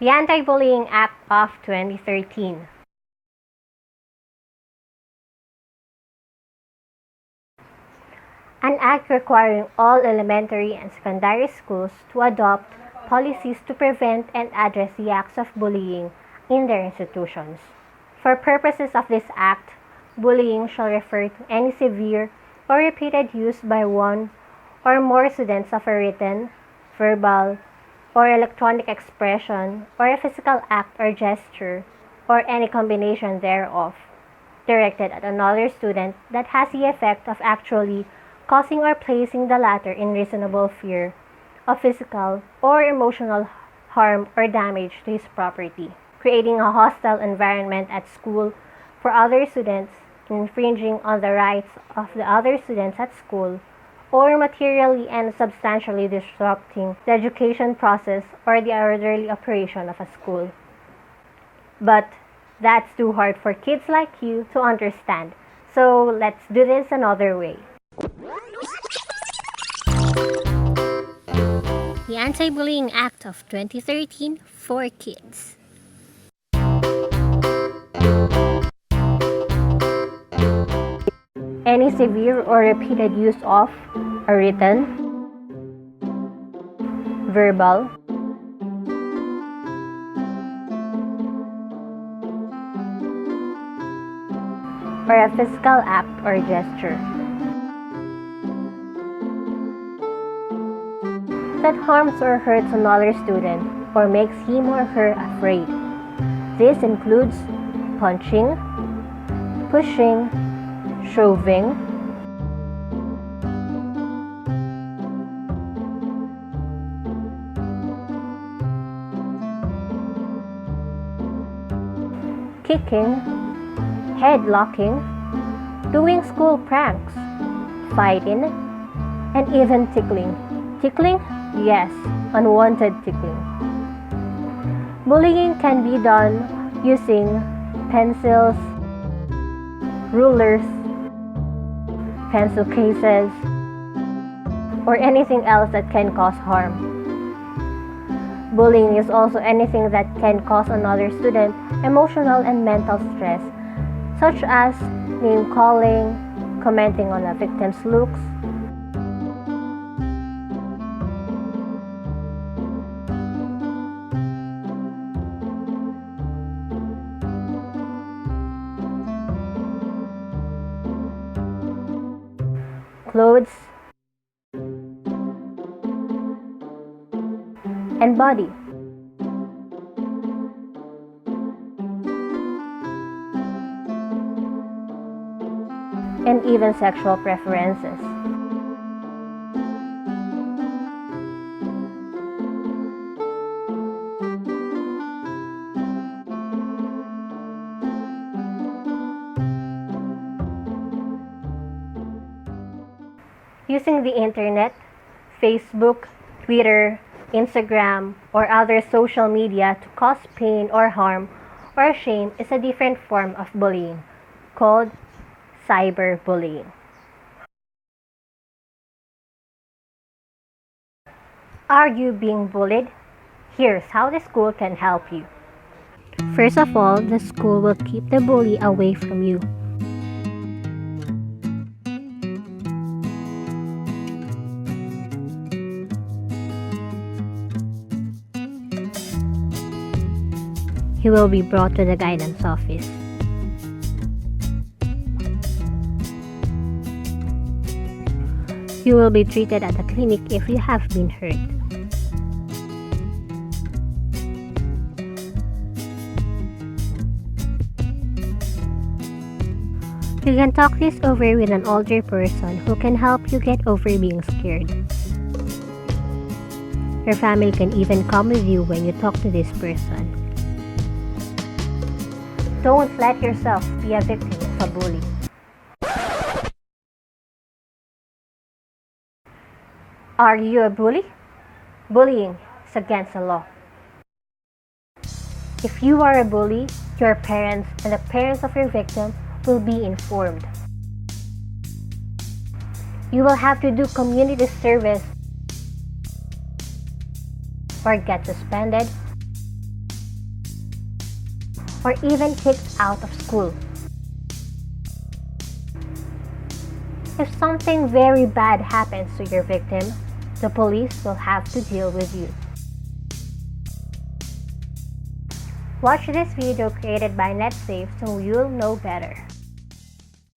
The Anti-Bullying Act of 2013. An act requiring all elementary and secondary schools to adopt policies to prevent and address the acts of bullying in their institutions. For purposes of this act, bullying shall refer to any severe or repeated use by one or more students of a written, verbal, or electronic expression, or a physical act or gesture, or any combination thereof, directed at another student that has the effect of actually causing or placing the latter in reasonable fear of physical or emotional harm or damage to his property, creating a hostile environment at school for other students, infringing on the rights of the other students at school, or materially and substantially disrupting the education process or the orderly operation of a school. But that's too hard for kids like you to understand, so let's do this another way. The Anti-Bullying Act of 2013 for kids. Any severe or repeated use of a written, verbal, or a physical act or gesture that harms or hurts another student or makes him or her afraid. This includes punching, pushing, shoving, kicking, headlocking, doing school pranks, fighting, and even tickling. Tickling? Yes, unwanted tickling. Bullying can be done using pencils, rulers, pencil cases, or anything else that can cause harm. Bullying is also anything that can cause another student emotional and mental stress, such as name-calling, commenting on a victim's looks, clothes, and body. And even sexual preferences. Using the internet, Facebook, Twitter, Instagram, or other social media to cause pain or harm or shame is a different form of bullying, called cyberbullying. Are you being bullied? Here's how the school can help you. First of all, the school will keep the bully away from you. He will be brought to the guidance office. You will be treated at the clinic if you have been hurt. You can talk this over with an older person who can help you get over being scared. Your family can even come with you when you talk to this person. Don't let yourself be a victim of a bully. Are you a bully? Bullying is against the law. If you are a bully, your parents and the parents of your victim will be informed. You will have to do community service or get suspended or even kicked out of school. If something very bad happens to your victim, the police will have to deal with you. Watch this video created by NetSafe so you'll know better.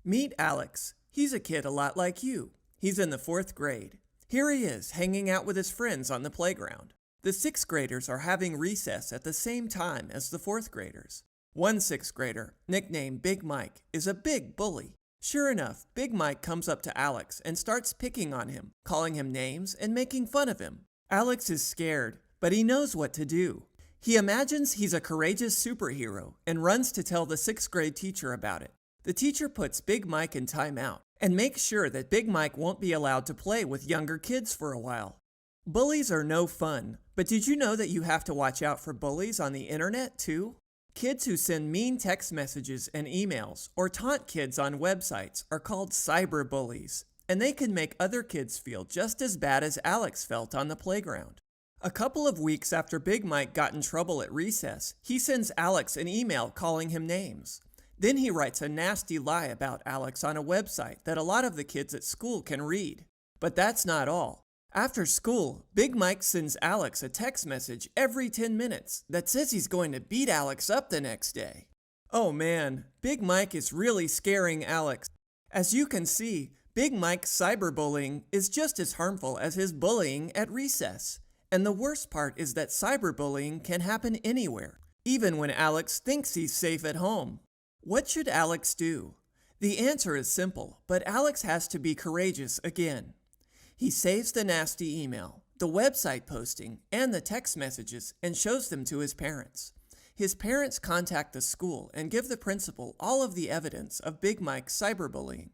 Meet Alex. He's a kid a lot like you. He's in the 4th grade. Here he is, hanging out with his friends on the playground. The 6th graders are having recess at the same time as the 4th graders. One 6th grader, nicknamed Big Mike, is a big bully. Sure enough, Big Mike comes up to Alex and starts picking on him, calling him names and making fun of him. Alex is scared, but he knows what to do. He imagines he's a courageous superhero and runs to tell the 6th grade teacher about it. The teacher puts Big Mike in timeout and makes sure that Big Mike won't be allowed to play with younger kids for a while. Bullies are no fun, but did you know that you have to watch out for bullies on the internet too? Kids who send mean text messages and emails or taunt kids on websites are called cyberbullies, and they can make other kids feel just as bad as Alex felt on the playground. A couple of weeks after Big Mike got in trouble at recess, he sends Alex an email calling him names. Then he writes a nasty lie about Alex on a website that a lot of the kids at school can read. But that's not all. After school, Big Mike sends Alex a text message every 10 minutes that says he's going to beat Alex up the next day. Oh man, Big Mike is really scaring Alex. As you can see, Big Mike's cyberbullying is just as harmful as his bullying at recess. And the worst part is that cyberbullying can happen anywhere, even when Alex thinks he's safe at home. What should Alex do? The answer is simple, but Alex has to be courageous again. He saves the nasty email, the website posting, and the text messages and shows them to his parents. His parents contact the school and give the principal all of the evidence of Big Mike's cyberbullying.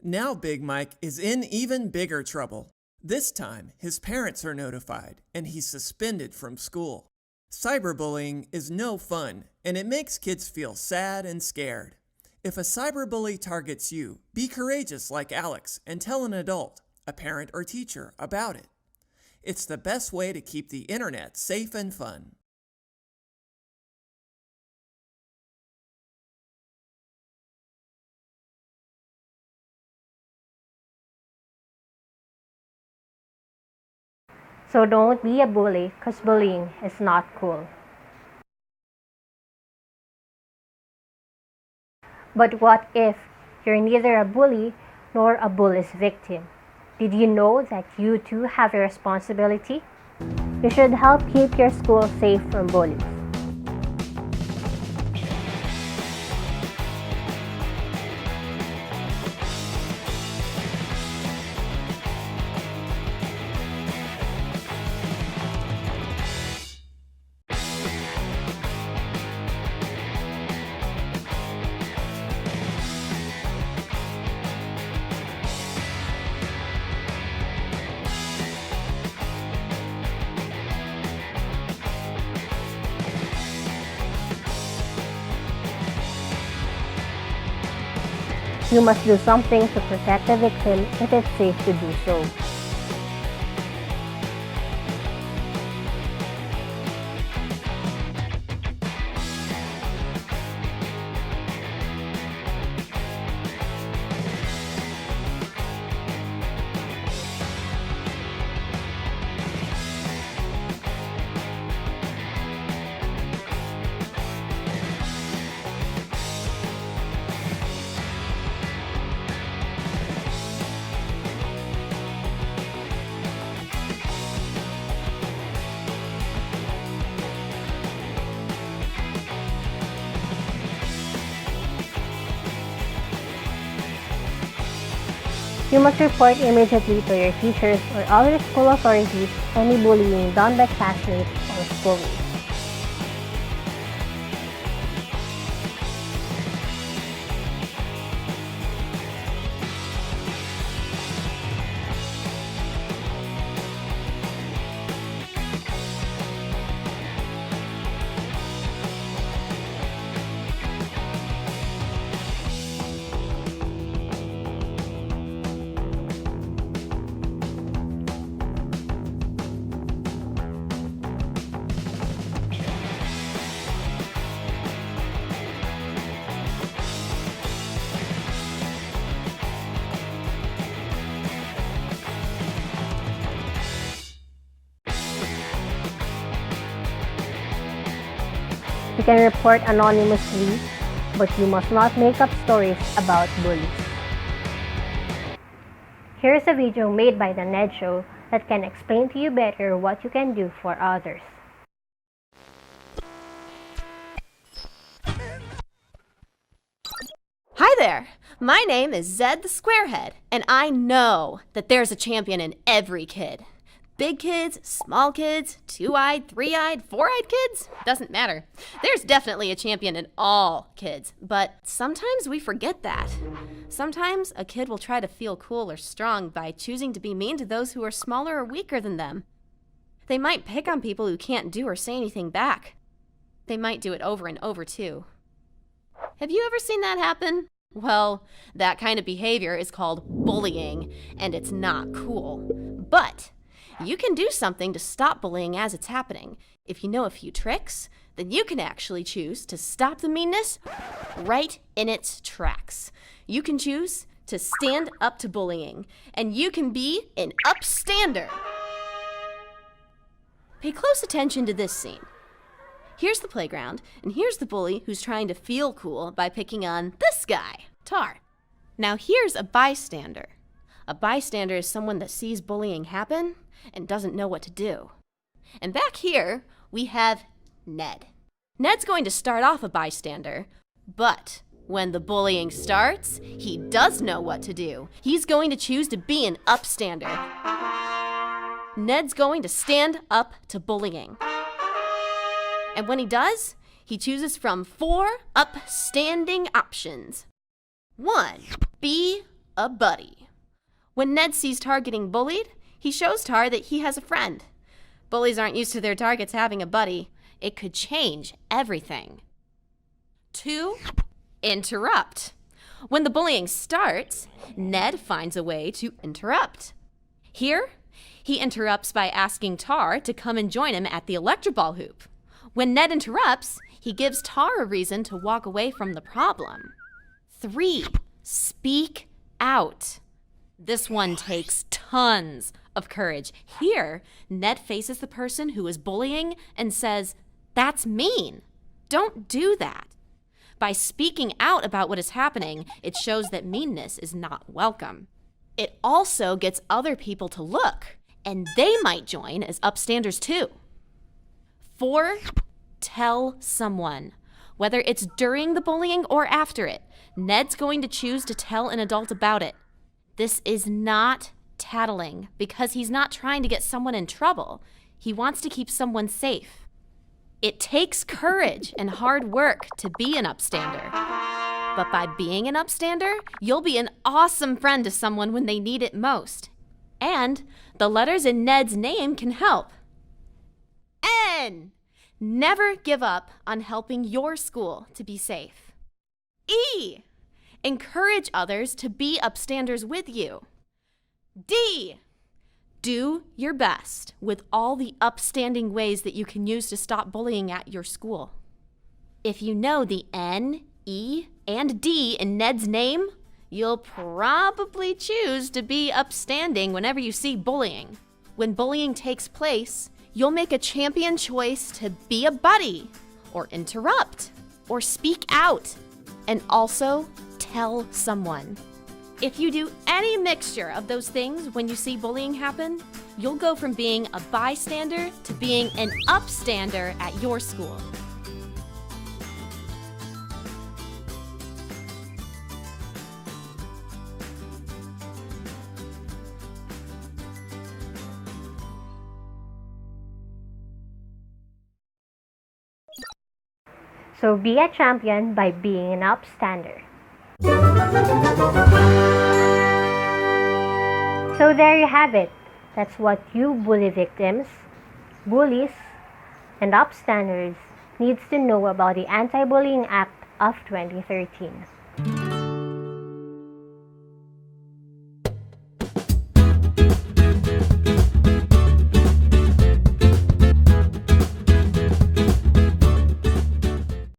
Now Big Mike is in even bigger trouble. This time, his parents are notified and he's suspended from school. Cyberbullying is no fun, and it makes kids feel sad and scared. If a cyberbully targets you, be courageous like Alex and tell an adult, a parent or teacher, about it. It's the best way to keep the internet safe and fun. So don't be a bully, because bullying is not cool. But what if you're neither a bully nor a bully's victim? Did you know that you too have a responsibility? You should help keep your school safe from bullies. You must do something to protect the victim if it's safe to do so. You must report immediately to your teachers or other school authorities any bullying done by classmates or schoolmates. You can report anonymously, but you must not make up stories about bullies. Here's a video made by the Ned Show that can explain to you better what you can do for others. Hi there! My name is Zed the Squarehead, and I know that there's a champion in every kid. Big kids, small kids, two-eyed, three-eyed, four-eyed kids, doesn't matter. There's definitely a champion in all kids, but sometimes we forget that. Sometimes a kid will try to feel cool or strong by choosing to be mean to those who are smaller or weaker than them. They might pick on people who can't do or say anything back. They might do it over and over too. Have you ever seen that happen? Well, that kind of behavior is called bullying, and it's not cool. But you can do something to stop bullying as it's happening. If you know a few tricks, then you can actually choose to stop the meanness right in its tracks. You can choose to stand up to bullying, and you can be an upstander. Pay close attention to this scene. Here's the playground, and here's the bully who's trying to feel cool by picking on this guy, Tar. Now here's a bystander. A bystander is someone that sees bullying happen and doesn't know what to do. And back here, we have Ned. Ned's going to start off a bystander, but when the bullying starts, he does know what to do. He's going to choose to be an upstander. Ned's going to stand up to bullying. And when he does, he chooses from 4 upstanding options. 1. Be a buddy. When Ned sees Tar getting bullied, he shows Tar that he has a friend. Bullies aren't used to their targets having a buddy. It could change everything. 2. Interrupt. When the bullying starts, Ned finds a way to interrupt. Here, he interrupts by asking Tar to come and join him at the electroball hoop. When Ned interrupts, he gives Tar a reason to walk away from the problem. 3. Speak out. This one takes tons of courage. Here, Ned faces the person who is bullying and says, "That's mean. Don't do that." By speaking out about what is happening, it shows that meanness is not welcome. It also gets other people to look, and they might join as upstanders too. 4. Tell someone. Whether it's during the bullying or after it, Ned's going to choose to tell an adult about it. This is not tattling because he's not trying to get someone in trouble. He wants to keep someone safe. It takes courage and hard work to be an upstander. But by being an upstander, you'll be an awesome friend to someone when they need it most. And the letters in Ned's name can help. N. Never give up on helping your school to be safe. E. Encourage others to be upstanders with you. D. Do your best with all the upstanding ways that you can use to stop bullying at your school. If you know the N, E, and D in Ned's name, you'll probably choose to be upstanding whenever you see bullying. When bullying takes place, you'll make a champion choice to be a buddy, or interrupt, or speak out, and also tell someone. If you do any mixture of those things when you see bullying happen, you'll go from being a bystander to being an upstander at your school. So be a champion by being an upstander. So there you have it. That's what you bully victims, bullies, and upstanders needs to know about the Anti-Bullying Act of 2013.